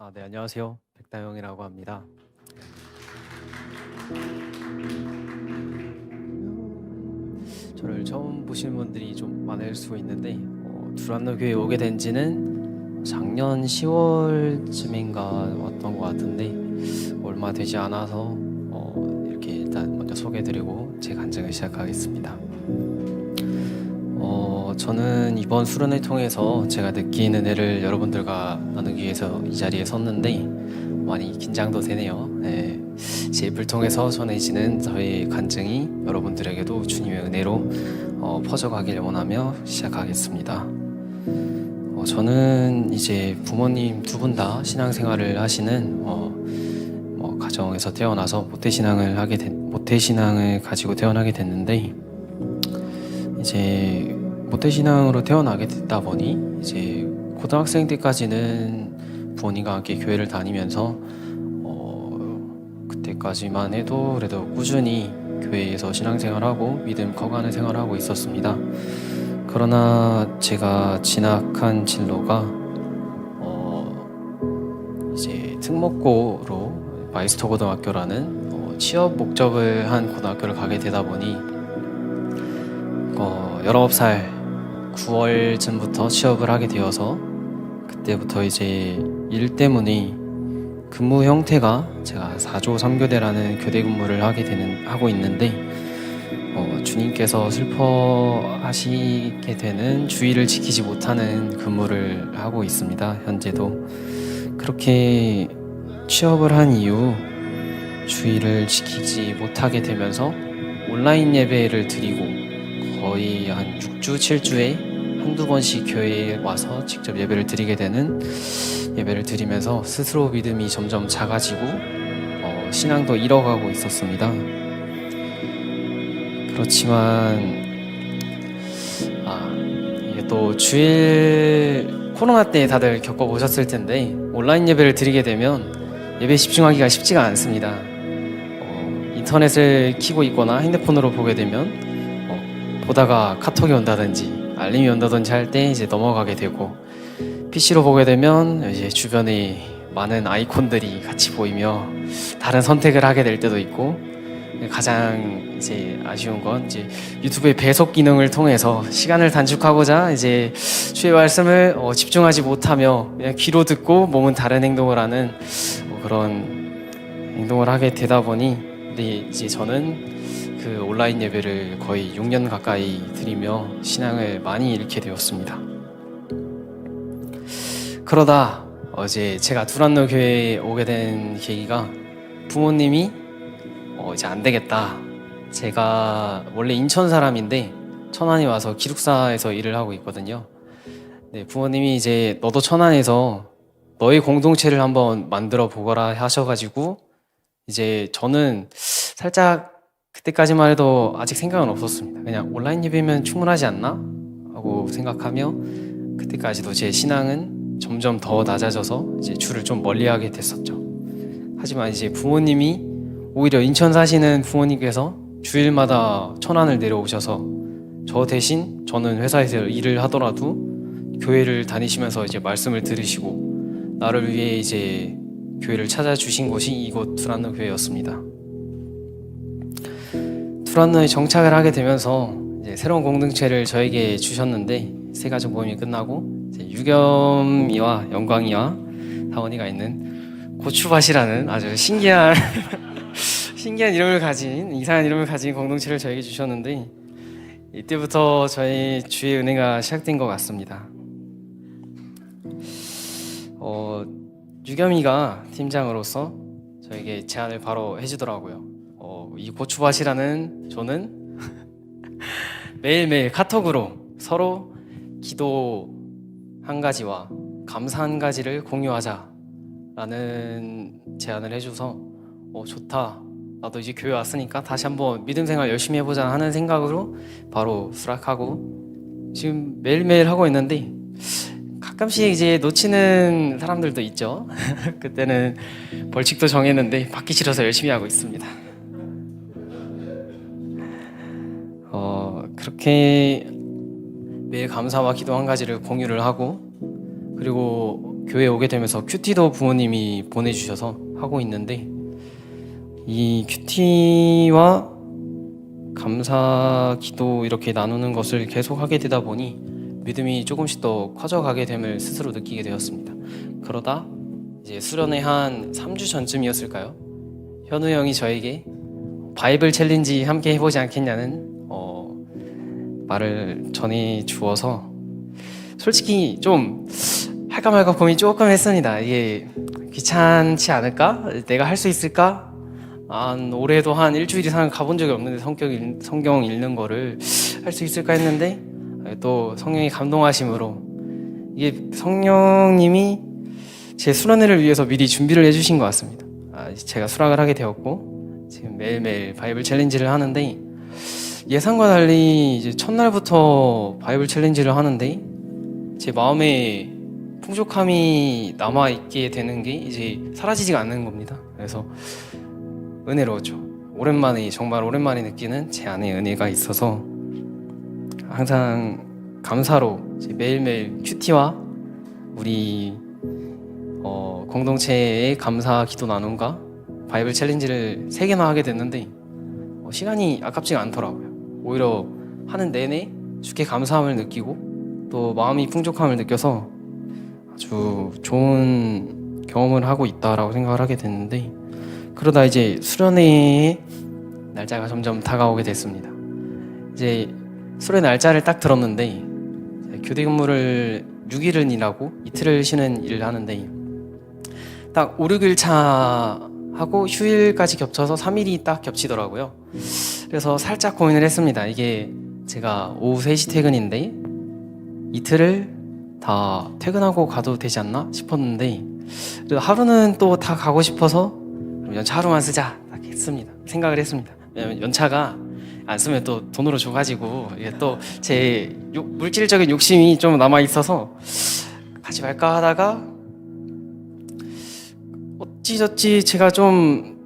네, 안녕하세요. 백다영이라고 합니다. 저를 처음 보시는 분들이 좀 많을 수 있는데 두란노 교회에 오게 된 지는 작년 10월쯤인가 왔던 것 같은데 얼마 되지 않아서 이렇게 일단 먼저 소개해드리고 제 간증을 시작하겠습니다. 저는 이번 수련을 통해서 제가 느낀 은혜를 여러분들과 나누기 위해서 이 자리에 섰는데 많이 긴장도 되네요. 네. 제 입을 통해서 전해지는 저의 간증이 여러분들에게도 주님의 은혜로 퍼져가길 원하며 시작하겠습니다. 저는 이제 부모님 두 분 다 신앙생활을 하시는 가정에서 태어나서 모태신앙을 가지고 태어나게 됐는데 이제 모태신앙으로 태어나게 됐다 보니 이제 고등학생 때까지는 부모님과 함께 교회를 다니면서 그때까지만 해도 그래도 꾸준히 교회에서 신앙생활하고 믿음 커가는 생활하고 있었습니다. 그러나 제가 진학한 진로가 이제 특목고로 마이스터 고등학교라는 취업 목적을 한 고등학교를 가게 되다 보니 19살 9월쯤부터 취업을 하게 되어서 그때부터 이제 일 때문에 근무 형태가 제가 4조 3교대라는 교대 근무를 하고 있는데 주님께서 슬퍼하시게 되는 주의를 지키지 못하는 근무를 하고 있습니다. 현재도 그렇게 취업을 한 이후 주의를 지키지 못하게 되면서 온라인 예배를 드리고 거의 한 6주 7주에 한두 번씩 교회에 와서 직접 예배를 드리면서 스스로 믿음이 점점 작아지고 신앙도 잃어가고 있었습니다. 그렇지만 이게 또 주일 코로나 때 다들 겪어보셨을 텐데 온라인 예배를 드리게 되면 예배에 집중하기가 쉽지가 않습니다. 인터넷을 켜고 있거나 핸드폰으로 보게 되면 보다가 카톡이 온다든지 알림이 온다든지 할 때 이제 넘어가게 되고 PC로 보게 되면 이제 주변에 많은 아이콘들이 같이 보이며 다른 선택을 하게 될 때도 있고 가장 이제 아쉬운 건 이제 유튜브의 배속 기능을 통해서 시간을 단축하고자 이제 주의 말씀을 집중하지 못하며 그냥 귀로 듣고 몸은 다른 행동을 하는 그런 행동을 하게 되다 보니 근데 이제 저는 그 온라인 예배를 거의 6년 가까이 드리며 신앙을 많이 잃게 되었습니다. 그러다 어제 제가 두란노 교회에 오게 된 계기가 부모님이 이제 안 되겠다. 제가 원래 인천 사람인데 천안에 와서 기숙사에서 일을 하고 있거든요. 네, 부모님이 이제 너도 천안에서 너의 공동체를 한번 만들어 보거라 하셔가지고 이제 저는 살짝 그때까지만 해도 아직 생각은 없었습니다. 그냥 온라인 예배면 충분하지 않나? 하고 생각하며 그때까지도 제 신앙은 점점 더 낮아져서 이제 주를 좀 멀리하게 됐었죠. 하지만 이제 부모님이 오히려 인천 사시는 부모님께서 주일마다 천안을 내려오셔서 저 대신 저는 회사에서 일을 하더라도 교회를 다니시면서 이제 말씀을 들으시고 나를 위해 이제 교회를 찾아주신 곳이 이곳 두란노 교회였습니다. 두란노에 정착을 하게 되면서 이제 새로운 공동체를 저에게 주셨는데 새가족 모임이 끝나고 이제 유겸이와 영광이와 다원이가 있는 고추밭이라는 아주 신기한 이상한 이름을 가진 공동체를 저에게 주셨는데 이때부터 저희 주의 은혜가 시작된 것 같습니다. 유겸이가 팀장으로서 저에게 제안을 바로 해주더라고요. 이 고추밭이라는 저는 매일매일 카톡으로 서로 기도 한 가지와 감사 한 가지를 공유하자라는 제안을 해줘서 좋다. 나도 이제 교회 왔으니까 다시 한번 믿음 생활 열심히 해보자 하는 생각으로 바로 수락하고 지금 매일매일 하고 있는데 가끔씩 이제 놓치는 사람들도 있죠. 그때는 벌칙도 정했는데 받기 싫어서 열심히 하고 있습니다. 그렇게 매일 감사와 기도 한 가지를 공유를 하고 그리고 교회 오게 되면서 큐티도 부모님이 보내주셔서 하고 있는데, 이 큐티와 감사 기도 이렇게 나누는 것을 계속 하게 되다 보니 믿음이 조금씩 더 커져가게 됨을 스스로 느끼게 되었습니다. 그러다 이제 수련회 한 3주 전쯤이었을까요? 현우 형이 저에게 바이블 챌린지 함께 해보지 않겠냐는 말을 전해 주어서 솔직히 좀 할까 말까 고민 조금 했습니다. 이게 귀찮지 않을까? 내가 할 수 있을까? 올해도 한 일주일 이상 가본 적이 없는데 성경 읽는 거를 할 수 있을까 했는데, 또 성령이 감동하심으로 이게 성령님이 제 수련회를 위해서 미리 준비를 해주신 것 같습니다. 제가 수락을 하게 되었고 지금 매일매일 바이블 챌린지를 하는데, 예상과 달리 이제 첫날부터 바이블 챌린지를 하는데 제 마음에 풍족함이 남아있게 되는 게 이제 사라지지가 않는 겁니다. 그래서 은혜로웠죠. 정말 오랜만에 느끼는 제 안에 은혜가 있어서 항상 감사로 매일매일 큐티와 우리 공동체의 감사 기도 나눔과 바이블 챌린지를 3개나 하게 됐는데 시간이 아깝지가 않더라고요. 오히려 하는 내내 주께 감사함을 느끼고 또 마음이 풍족함을 느껴서 아주 좋은 경험을 하고 있다라고 생각을 하게 됐는데, 그러다 이제 수련회의 날짜가 점점 다가오게 됐습니다. 이제 수련회 날짜를 딱 들었는데 교대 근무를 6일은 일하고 이틀을 쉬는 일을 하는데 딱 5, 6일 차 하고 휴일까지 겹쳐서 3일이 딱 겹치더라고요. 그래서 살짝 고민을 했습니다. 이게 제가 오후 3시 퇴근인데 이틀을 다 퇴근하고 가도 되지 않나 싶었는데, 그래도 하루는 또 다 가고 싶어서 그럼 연차 하루만 쓰자 딱 했습니다. 생각을 했습니다. 왜냐면 연차가 안 쓰면 또 돈으로 줘가지고 이게 또 제 물질적인 욕심이 좀 남아 있어서 가지 말까 하다가 어찌저찌 제가 좀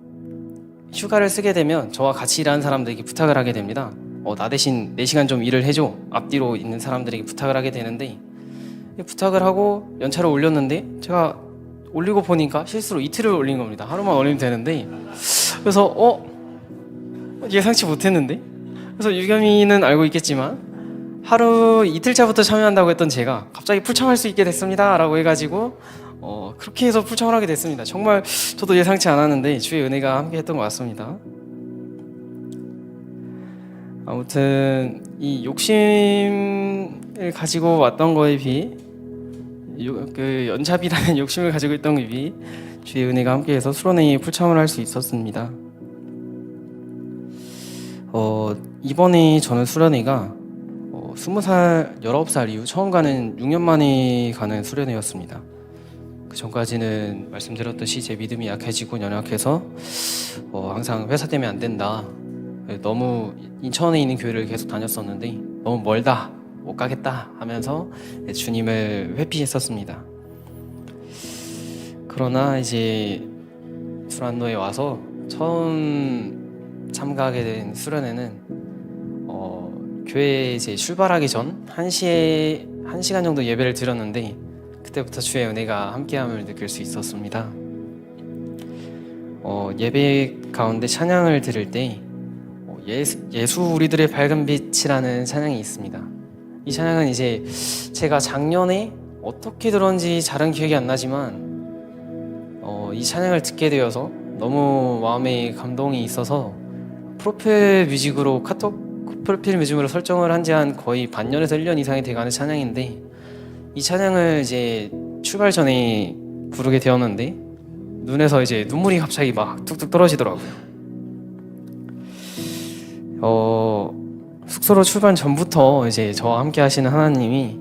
휴가를 쓰게 되면 저와 같이 일하는 사람들에게 부탁을 하게 됩니다. 나 대신 4시간 좀 일을 해줘. 앞뒤로 있는 사람들에게 부탁을 하게 되는데, 부탁을 하고 연차를 올렸는데 제가 올리고 보니까 실수로 이틀을 올린 겁니다. 하루만 올리면 되는데, 그래서 예상치 못했는데, 그래서 유겸이는 알고 있겠지만 하루 이틀차부터 참여한다고 했던 제가 갑자기 풀참할 수 있게 됐습니다 라고 해가지고 그렇게 해서 풀참을 하게 됐습니다. 정말 저도 예상치 않았는데 주의 은혜가 함께 했던 것 같습니다. 아무튼 이 욕심을 가지고 왔던 거에 비해 그 연차비라는 욕심을 가지고 있던 것에 비해 주의 은혜가 함께해서 수련회에 풀참을 할 수 있었습니다. 이번에 저는 수련회가 20살, 19살 이후 처음 가는 6년 만에 가는 수련회였습니다. 그 전까지는 말씀드렸듯이 제 믿음이 약해지고 연약해서 항상 회사 때문에 안 된다, 너무 인천에 있는 교회를 계속 다녔었는데 너무 멀다, 못 가겠다 하면서 주님을 회피했었습니다. 그러나 이제 수란노에 와서 처음 참가하게 된 수련회는 교회에 이제 출발하기 전 1시간 정도 예배를 드렸는데 그때부터 주의 은혜가 함께함을 느낄 수 있었습니다. 예배 가운데 찬양을 드릴 때 예수 우리들의 밝은 빛이라는 찬양이 있습니다. 이 찬양은 이제 제가 작년에 어떻게 들었는지 잘은 기억이 안 나지만 이 찬양을 듣게 되어서 너무 마음에 감동이 있어서 프로필 뮤직으로 카톡 프로필 뮤직으로 설정을 한 지 한 거의 반년에서 1년 이상이 돼가는 찬양인데, 이 찬양을 이제 출발 전에 부르게 되었는데 눈에서 이제 눈물이 갑자기 막 뚝뚝 떨어지더라고요. 숙소로 출발 전부터 이제 저와 함께 하시는 하나님이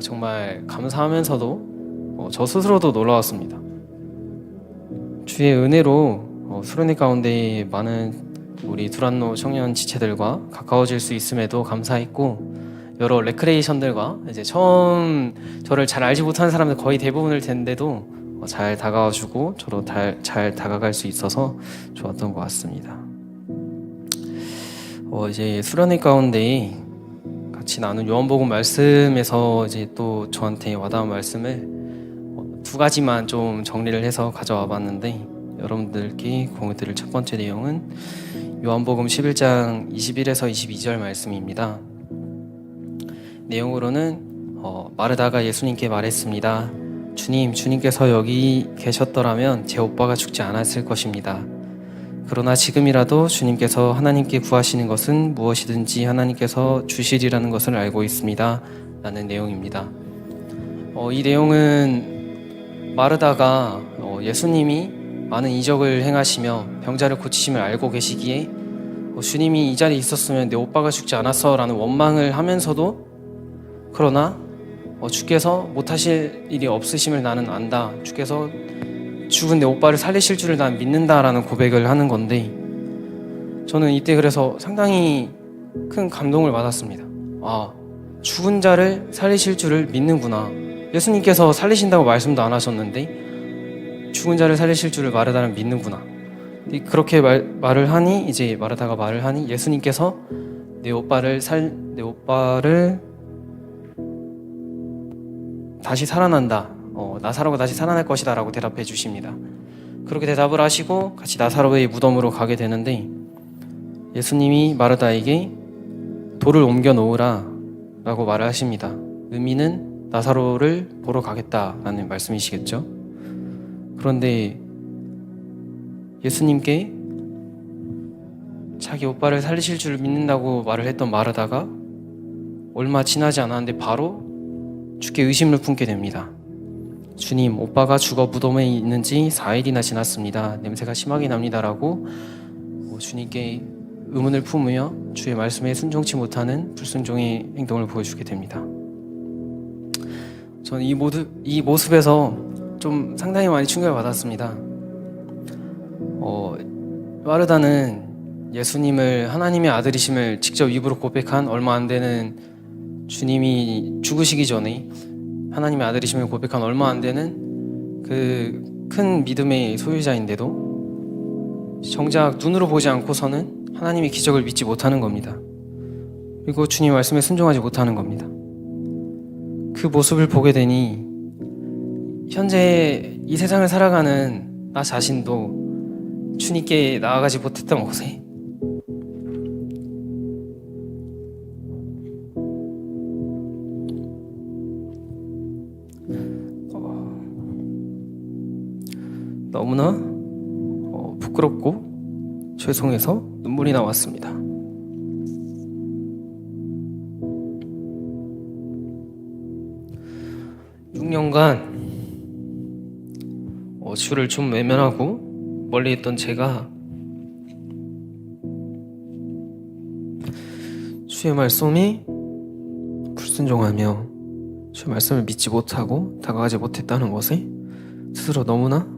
정말 감사하면서도 저 스스로도 놀라웠습니다. 주의 은혜로 수련회 가운데 많은 우리 두란노 청년 지체들과 가까워질 수 있음에도 감사했고, 여러 레크레이션들과 이제 처음 저를 잘 알지 못하는 사람들 거의 대부분일 텐데도 잘 다가와주고 저도 잘 다가갈 수 있어서 좋았던 것 같습니다. 이제 수련회 가운데 같이 나눈 요한복음 말씀에서 이제 또 저한테 와닿은 말씀을 두 가지만 좀 정리를 해서 가져와 봤는데, 여러분들께 공유 드릴 첫 번째 내용은 요한복음 11장 21에서 22절 말씀입니다. 내용으로는 마르다가 예수님께 말했습니다. 주님께서 여기 계셨더라면 제 오빠가 죽지 않았을 것입니다. 그러나 지금이라도 주님께서 하나님께 구하시는 것은 무엇이든지 하나님께서 주시리라는 것을 알고 있습니다. 라는 내용입니다. 이 내용은 마르다가 예수님이 많은 이적을 행하시며 병자를 고치심을 알고 계시기에 주님이 이 자리에 있었으면 내 오빠가 죽지 않았어 라는 원망을 하면서도, 그러나 주께서 못하실 일이 없으심을 나는 안다, 주께서 죽은 내 오빠를 살리실 줄을 난 믿는다라는 고백을 하는 건데, 저는 이때 그래서 상당히 큰 감동을 받았습니다. 죽은 자를 살리실 줄을 믿는구나. 예수님께서 살리신다고 말씀도 안 하셨는데 죽은 자를 살리실 줄을 마르다는 믿는구나. 그렇게 말을 하니, 이제 마르다가 말을 하니 예수님께서 내 오빠를 다시 살아난다, 나사로가 다시 살아날 것이다 라고 대답해 주십니다. 그렇게 대답을 하시고 같이 나사로의 무덤으로 가게 되는데, 예수님이 마르다에게 돌을 옮겨 놓으라 라고 말을 하십니다. 의미는 나사로를 보러 가겠다라는 말씀이시겠죠. 그런데 예수님께 자기 오빠를 살리실 줄 믿는다고 말을 했던 마르다가 얼마 지나지 않았는데 바로 주께 의심을 품게 됩니다. 주님, 오빠가 죽어 무덤에 있는지 4일이나 지났습니다. 냄새가 심하게 납니다라고 주님께 의문을 품으며 주의 말씀에 순종치 못하는 불순종의 행동을 보여주게 됩니다. 저는 이 모습에서 좀 상당히 많이 충격을 받았습니다. 마르다는 예수님을 하나님의 아들이심을 직접 입으로 고백한 얼마 안 되는, 주님이 죽으시기 전에 하나님의 아들이심을 고백한 얼마 안 되는 그 큰 믿음의 소유자인데도 정작 눈으로 보지 않고서는 하나님의 기적을 믿지 못하는 겁니다. 그리고 주님 말씀에 순종하지 못하는 겁니다. 그 모습을 보게 되니 현재 이 세상을 살아가는 나 자신도 주님께 나아가지 못했던 것에 너무나 부끄럽고 죄송해서 눈물이 나왔습니다. (6년간) 주를 좀 외면하고 멀리 있던 제가 주의 말씀에 불순종하며 주의 말씀을 믿지 못하고 다가가지 못했다는 것에 스스로 너무나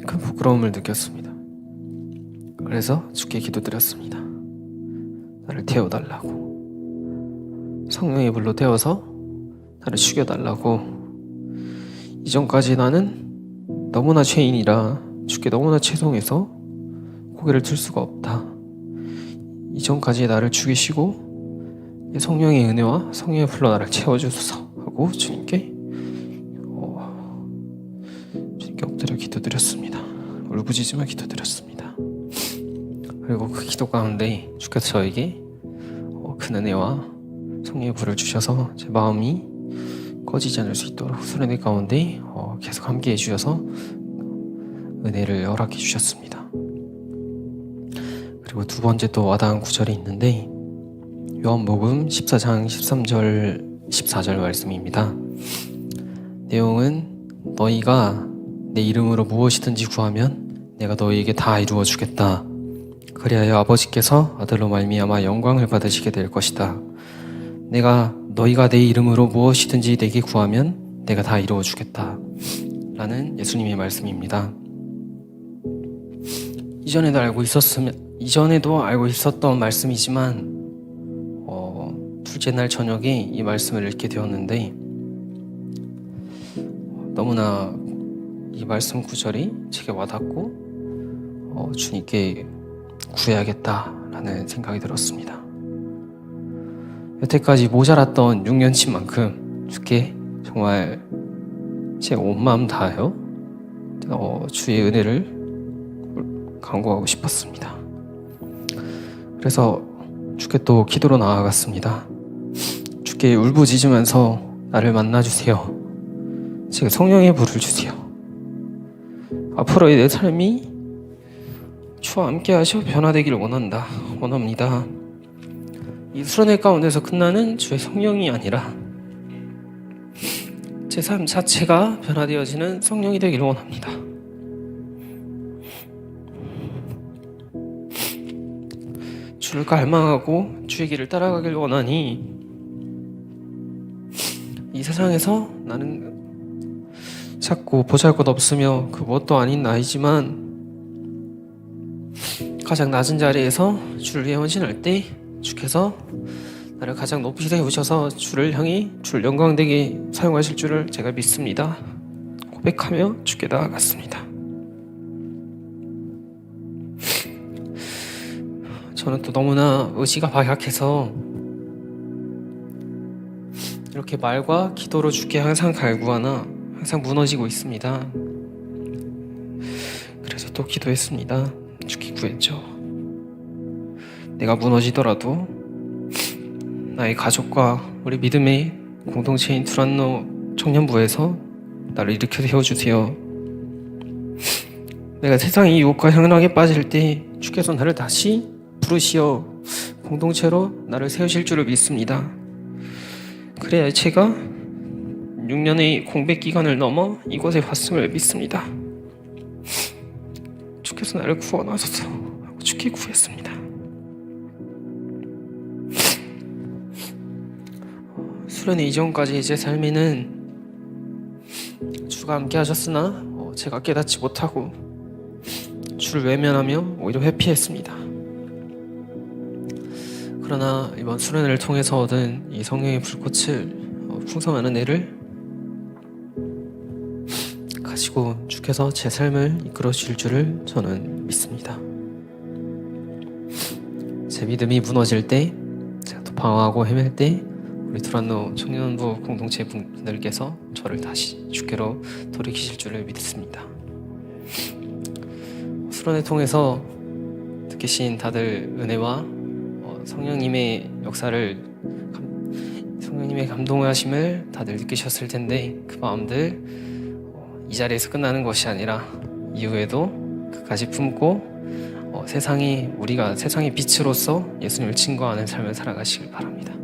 큰 부끄러움을 느꼈습니다. 그래서 주께 기도드렸습니다. 나를 태워달라고, 성령의 불로 태워서 나를 죽여달라고. 이전까지 나는 너무나 죄인이라 주께 너무나 죄송해서 고개를 들 수가 없다. 이전까지 나를 죽이시고 성령의 은혜와 성령의 불로 나를 채워주소서 하고 주님께 엎드려 기도드렸습니다. 울부짖으며 기도드렸습니다. 그리고 그 기도 가운데 주께서 저에게 큰 은혜와 성령의 불을 주셔서 제 마음이 꺼지지 않을 수 있도록 수련회 가운데 계속 함께 해주셔서 은혜를 허락해 주셨습니다. 그리고 두 번째 또 와닿은 구절이 있는데 요한복음 14장 13절 14절 말씀입니다. 내용은 너희가 내 이름으로 무엇이든지 구하면 내가 너희에게 다 이루어 주겠다. 그리하여 아버지께서 아들로 말미암아 영광을 받으시게 될 것이다. 너희가 내 이름으로 무엇이든지 내게 구하면 내가 다 이루어 주겠다. 라는 예수님의 말씀입니다. 이전에도 알고 있었던 말씀이지만 둘째 날 저녁에 이 말씀을 읽게 되었는데 너무나 이 말씀 구절이 제게 와닿고 주님께 구해야겠다라는 생각이 들었습니다. 여태까지 모자랐던 6년치만큼 주께 정말 제 온 마음 다하여 주의 은혜를 간구하고 싶었습니다. 그래서 주께 또 기도로 나아갔습니다. 주께 울부짖으면서 나를 만나주세요. 제가 성령의 불을 주세요. 앞으로의 내 삶이 주와 함께 하셔 변화되기를 원합니다. 이 수련회 가운데서 끝나는 주의 성령이 아니라 제 삶 자체가 변화되어지는 성령이 되기를 원합니다. 주를 갈망하고 주의 길을 따라가길 원하니 이 세상에서 나는 자꾸 보잘것 없으며 그 무엇도 아닌 나이지만 가장 낮은 자리에서 주를 위해 헌신할 때 주께서 나를 가장 높이 세우셔서 주를 향해 주를 영광되게 사용하실 줄을 제가 믿습니다. 고백하며 주께 나아갔습니다. 저는 또 너무나 의지가 박약해서 이렇게 말과 기도로 주께 항상 갈구하나 항상 무너지고 있습니다. 그래서 또 기도했습니다. 주께 구했죠. 내가 무너지더라도 나의 가족과 우리 믿음의 공동체인 두란노 청년부에서 나를 일으켜 세워주세요. 내가 세상의 유혹과 향락에 빠질 때 주께서 나를 다시 부르시어 공동체로 나를 세우실 줄을 믿습니다. 그래야 제가 6년의 공백 기간을 넘어 이곳에 왔음을 믿습니다. 주께서 나를 구원하소서 하고 주께 구했습니다. 수련회 이전까지 제 삶에는 주가 함께 하셨으나 제가 깨닫지 못하고 주를 외면하며 오히려 회피했습니다. 그러나 이번 수련회를 통해서 얻은 이 성령의 불꽃을 풍성한 은혜를 가지고 주께서 제 삶을 이끌어 주실 줄을 저는 믿습니다. 제 믿음이 무너질 때, 제가 또 방황하고 헤맬 때 우리 두란노 청년부 공동체 분들께서 저를 다시 주께로 돌이키실 줄을 믿습니다. 수련회 통해서 느끼신 다들 은혜와 성령님의 역사를 성령님의 감동하심을 다들 느끼셨을 텐데 그 마음들 이 자리에서 끝나는 것이 아니라 이후에도 끝까지 품고 우리가 세상의 빛으로서 예수님을 증거하는 삶을 살아가시길 바랍니다.